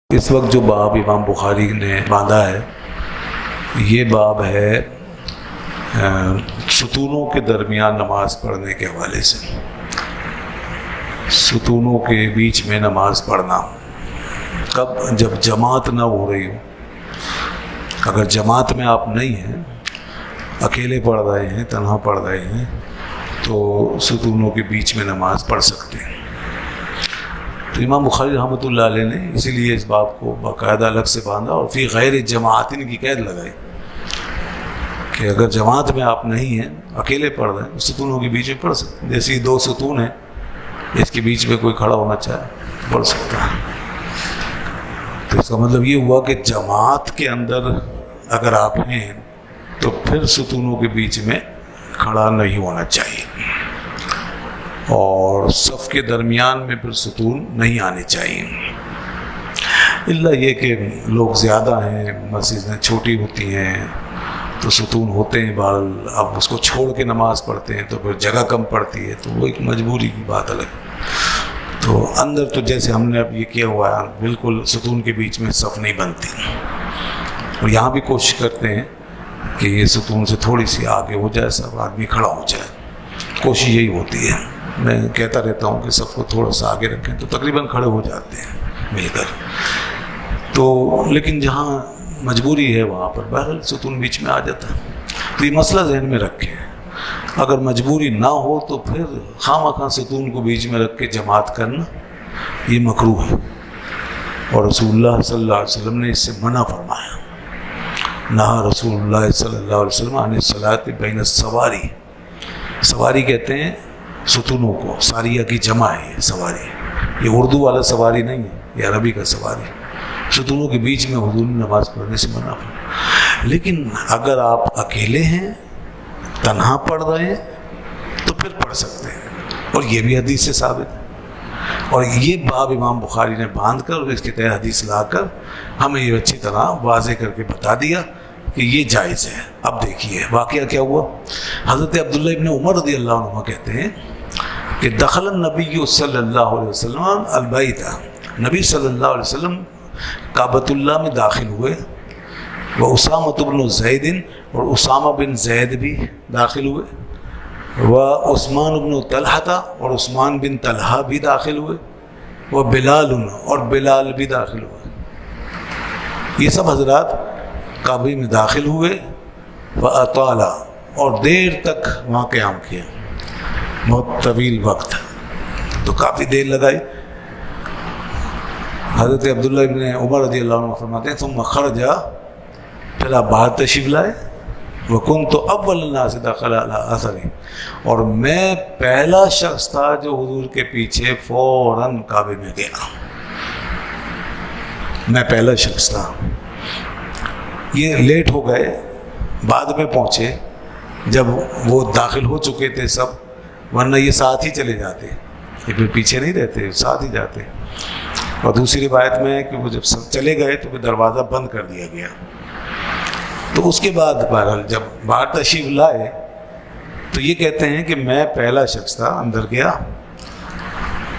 اس وقت جو باب امام بخاری نے باندھا ہے یہ باب ہے ستونوں کے درمیان نماز پڑھنے کے حوالے سے۔ ستونوں کے بیچ میں نماز پڑھنا کب؟ جب جماعت نہ ہو رہی ہو۔ اگر جماعت میں آپ نہیں ہیں، اکیلے پڑھ رہے ہیں، تنہا پڑھ رہے ہیں، تو ستونوں کے بیچ میں نماز پڑھ سکتے ہیں۔ تو امام بخاری رحمۃ اللہ علیہ نے اسی لیے اس باب کو باقاعدہ الگ سے باندھا اور فی غیر جماعتن کی قید لگائی کہ اگر جماعت میں آپ نہیں ہیں، اکیلے پڑھ رہے ہیں، ستونوں کے بیچ میں پڑھ سکتے ہیں۔ جیسے دو ستون ہیں، اس کے بیچ میں کوئی کھڑا ہونا چاہے پڑھ سکتا ہے۔ تو اس کا مطلب یہ ہوا کہ جماعت کے اندر اگر آپ ہیں تو پھر ستونوں کے بیچ میں کھڑا نہیں ہونا چاہیے، اور صف کے درمیان میں پھر ستون نہیں آنے چاہیے، الا یہ کہ لوگ زیادہ ہیں، مسجدیں چھوٹی ہوتی ہیں تو ستون ہوتے ہیں، بہرحال اب اس کو چھوڑ کے نماز پڑھتے ہیں تو پھر جگہ کم پڑتی ہے، تو وہ ایک مجبوری کی بات الگ۔ تو اندر تو جیسے ہم نے اب یہ کیا ہوا ہے، بالکل ستون کے بیچ میں صف نہیں بنتی، اور یہاں بھی کوشش کرتے ہیں کہ یہ ستون سے تھوڑی سی آگے ہو جائے، سب آدمی کھڑا ہو جائے، کوشش یہی ہوتی ہے۔ میں کہتا رہتا ہوں کہ سب کو تھوڑا سا آگے رکھیں تو تقریباً کھڑے ہو جاتے ہیں مل کر۔ تو لیکن جہاں مجبوری ہے وہاں پر بہرحال ستون بیچ میں آ جاتا ہے۔ تو یہ مسئلہ ذہن میں رکھیں، اگر مجبوری نہ ہو تو پھر خواہ ستون کو بیچ میں رکھ کے جماعت کرنا یہ مکروہ ہے، اور رسول اللہ صلی اللہ علیہ وسلم نے اس سے منع فرمایا۔ نہا رسول اللہ صلی اللہ علیہ وسلم عن الصلاۃ بین السواری۔ سواری کہتے ہیں ستونوں کو، ساریہ کی جمع ہے یہ سواری، یہ اردو والا سواری نہیں ہے، یہ عربی کا سواری۔ ستونوں کے بیچ میں حضور نے نماز پڑھنے سے منع فرمایا۔ لیکن اگر آپ اکیلے ہیں، تنہا پڑھ رہے ہیں، تو پھر پڑھ سکتے ہیں، اور یہ بھی حدیث سے ثابت ہے۔ اور یہ باب امام بخاری نے باندھ کر اور اس کے تحت حدیث لا کر ہمیں یہ اچھی طرح واضح کر کے بتا دیا کہ یہ جائز ہے۔ اب دیکھیے واقعہ کیا ہوا۔ حضرت عبداللہ ابن عمر رضی اللہ عنہ کہتے ہیں کہ دخل النبی صلی اللہ علیہ وسلم البیت، نبی صلی اللہ علیہ وسلم کعبۃ اللہ میں داخل ہوئے، وہ اسامہ بن زید، اور اسامہ بن زید بھی داخل ہوئے، وہ عثمان بن طلحہ، اور عثمان بن طلحہ بھی داخل ہوئے، وہ بلال، اور بلال بھی داخل ہوئے۔ یہ سب حضرات کعبے میں داخل ہوئے، وَأَطَالَ، اور دیر تک وہاں قیام کیا، بہت طویل وقت، تو کافی دیر لگائی۔ حضرت عبداللہ ابن عمر رضی اللہ عنہ فرماتے ہیں ثم خرج، پھر آپ باہر تشریف لائے، وَكُنْتُ أَوَّلَ النَّاسِ دَخَلَ عَلَىٰ أَثَرِهِ، اور میں پہلا شخص تھا جو حضور کے پیچھے فوراً کعبے میں گیا، میں پہلا شخص تھا۔ یہ لیٹ ہو گئے، بعد میں پہنچے جب وہ داخل ہو چکے تھے سب، ورنہ یہ ساتھ ہی چلے جاتے، یہ پھر پیچھے نہیں رہتے، ساتھ ہی جاتے۔ اور دوسری روایت میں ہے کہ وہ جب سب چلے گئے تو پھر دروازہ بند کر دیا گیا۔ تو اس کے بعد بہرحال جب باہر تشریف لائے تو یہ کہتے ہیں کہ میں پہلا شخص تھا، اندر گیا،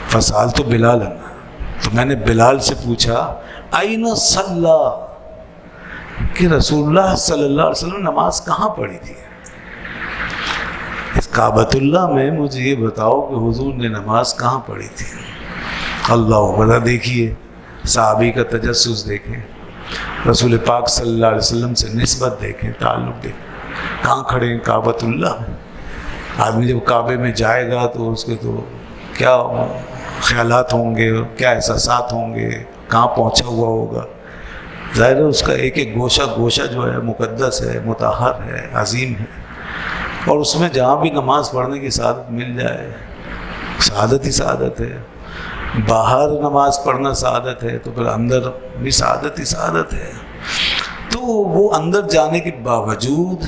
فسألت بلال، تو میں نے بلال سے پوچھا أين صلى، کہ رسول اللہ صلی اللہ علیہ وسلم نماز کہاں پڑھی تھی اس کعبۃ اللہ میں، مجھے یہ بتاؤ کہ حضور نے نماز کہاں پڑھی تھی۔ اللہ بڑا، دیکھیے صحابی کا تجسس دیکھیں، رسول پاک صلی اللہ علیہ وسلم سے نسبت دیکھیں، تعلق دیکھیں، کہاں کھڑے ہیں؟ کعبۃ اللہ میں۔ آدمی جب کعبے میں جائے گا تو اس کے تو کیا خیالات ہوں گے، کیا احساسات ہوں گے، کہاں پہنچا ہوا ہوگا۔ ظاہر ہے اس کا ایک ایک گوشہ گوشہ جو ہے مقدس ہے، مطہر ہے، عظیم ہے، اور اس میں جہاں بھی نماز پڑھنے کی سعادت مل جائے، سعادت ہی سعادت ہے۔ باہر نماز پڑھنا سعادت ہے تو پھر اندر بھی سعادت ہی سعادت ہے۔ تو وہ اندر جانے کے باوجود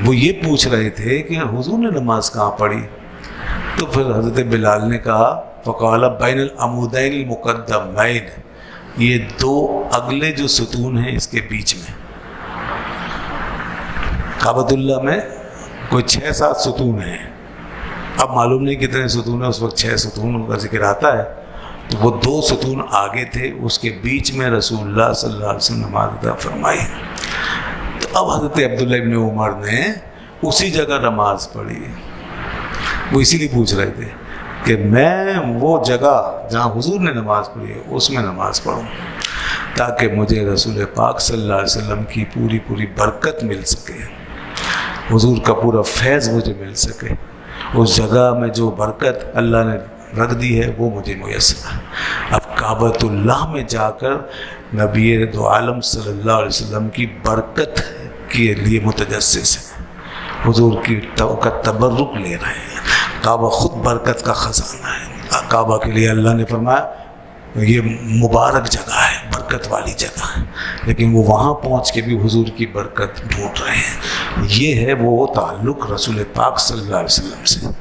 وہ یہ پوچھ رہے تھے کہ حضور نے نماز کہاں پڑھی، تو پھر حضرت بلال نے کہا فقال بین العمودین المقدمین، یہ دو اگلے جو ستون ہیں اس کے بیچ میں۔ کعبۃ اللہ میں کوئی 6-7 ستون ہیں، اب معلوم نہیں کتنے ستون ہیں، اس وقت 6 ستون کا ذکر آتا ہے، تو وہ 2 ستون آگے تھے، اس کے بیچ میں رسول اللہ صلی اللہ علیہ وسلم نماز ادا فرمائی۔ تو اب حضرت عبداللہ ابن عمر نے اسی جگہ نماز پڑھی۔ وہ اسی لیے پوچھ رہے تھے کہ میں وہ جگہ جہاں حضور نے نماز پڑھی ہے اس میں نماز پڑھوں، تاکہ مجھے رسول پاک صلی اللہ علیہ وسلم کی پوری برکت مل سکے، حضور کا پورا فیض مجھے مل سکے، اس جگہ میں جو برکت اللہ نے رکھ دی ہے وہ مجھے میسر ہے۔ اب کعبۃ اللہ میں جا کر نبی دو عالم صلی اللہ علیہ وسلم کی برکت کے لیے متجسس ہیں، حضور کی کا تبرک لے رہے ہیں۔ کعبہ خود برکت کا خزانہ ہے، کعبہ کے لیے اللہ نے فرمایا یہ مبارک جگہ ہے، برکت والی جگہ ہے، لیکن وہ وہاں پہنچ کے بھی حضور کی برکت ڈھونڈ رہے ہیں۔ یہ ہے وہ تعلق رسول پاک صلی اللہ علیہ وسلم سے،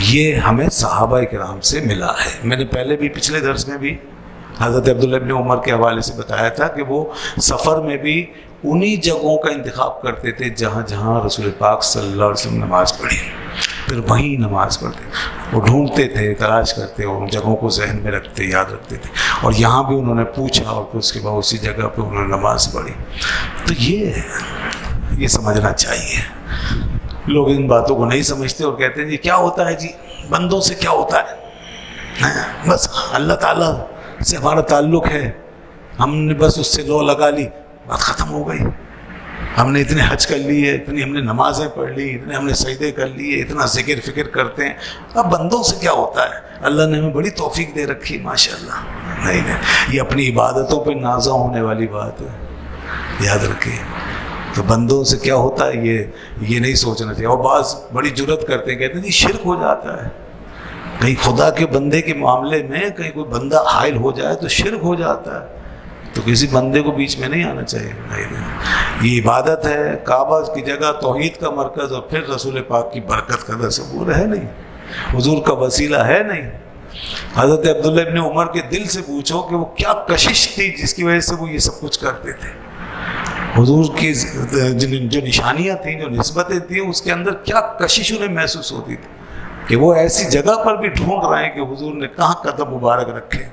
یہ ہمیں صحابہ کرام سے ملا ہے۔ میں نے پہلے بھی پچھلے درس میں بھی حضرت عبداللہ ابن عمر کے حوالے سے بتایا تھا کہ وہ سفر میں بھی انہی جگہوں کا انتخاب کرتے تھے جہاں جہاں رسول پاک صلی اللہ علیہ وسلم نماز پڑھی، پھر وہیں نماز پڑھتے، وہ ڈھونڈتے تھے، تلاش کرتے اور ان جگہوں کو ذہن میں رکھتے، یاد رکھتے تھے، اور یہاں بھی انہوں نے پوچھا اور پھر اس کے بعد اسی جگہ پہ انہوں نے نماز پڑھی۔ تو یہ سمجھنا چاہیے۔ لوگ ان باتوں کو نہیں سمجھتے اور کہتے ہیں جی کیا ہوتا ہے، جی بندوں سے کیا ہوتا ہے، بس اللہ تعالیٰ سے ہمارا تعلق ہے، ہم نے بس اس سے لو لگا لی، بات ختم ہو گئی، ہم نے اتنے حج کر لیے، اتنی ہم نے نمازیں پڑھ لی، اتنے ہم نے سجدے کر لیے، اتنا ذکر فکر کرتے ہیں، اب بندوں سے کیا ہوتا ہے، اللہ نے ہمیں بڑی توفیق دے رکھی ماشاءاللہ۔ نہیں، یہ اپنی عبادتوں پہ نازا ہونے والی بات ہے، یاد رکھیں۔ تو بندوں سے کیا ہوتا ہے یہ نہیں سوچنا چاہیے۔ اور بعض بڑی جرت کرتے ہیں، کہتے ہیں جی شرک ہو جاتا ہے، کہیں خدا کے بندے کے معاملے میں کہیں کوئی بندہ حائل ہو جائے تو شرک ہو جاتا ہے، تو کسی بندے کو بیچ میں نہیں آنا چاہیے۔ نہیں، یہ عبادت ہے، کعبہ کی جگہ توحید کا مرکز، اور پھر رسول پاک کی برکت کا تصور ہے نہیں، حضور کا وسیلہ ہے نہیں۔ حضرت عبداللہ ابن عمر کے دل سے پوچھو کہ وہ کیا کشش تھی جس کی وجہ سے وہ یہ سب کچھ کرتے تھے، حضور کی جو نشانیاں تھیں، جو نسبتیں تھیں، اس کے اندر کیا کشش انہیں محسوس ہوتی تھی کہ وہ ایسی جگہ پر بھی ڈھونڈ رہے ہیں کہ حضور نے کہاں قدم مبارک رکھے،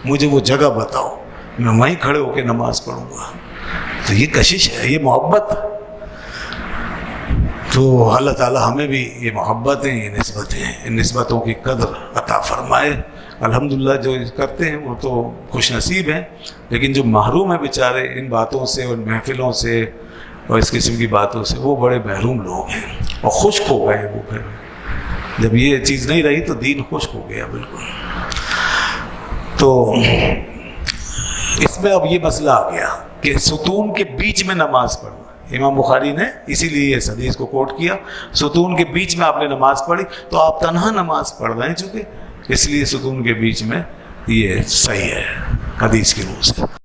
مجھے وہ جگہ بتاؤ، میں وہیں کھڑے ہو کے نماز پڑھوں گا۔ تو یہ کشش ہے، یہ محبت۔ تو اللہ تعالی ہمیں بھی یہ محبتیں، یہ نسبتیں، ان نسبتوں کی قدر عطا فرمائے۔ الحمدللہ جو کرتے ہیں وہ تو خوش نصیب ہیں، لیکن جو محروم ہیں بیچارے ان باتوں سے اور محفلوں سے اور اس قسم کی باتوں سے، وہ بڑے محروم لوگ ہیں اور خشک ہو گئے ہیں۔ وہ پھر جب یہ چیز نہیں رہی تو دین خشک ہو گیا بالکل۔ تو اس میں اب یہ مسئلہ آ گیا کہ ستون کے بیچ میں نماز پڑھنا۔ امام بخاری نے اسی لیے اس حدیث کو کوٹ کیا، ستون کے بیچ میں آپ نے نماز پڑھی، تو آپ تنہا نماز پڑھ رہے ہیں، چونکہ اس لیے ستون کے بیچ میں یہ صحیح ہے حدیث کی روح سے۔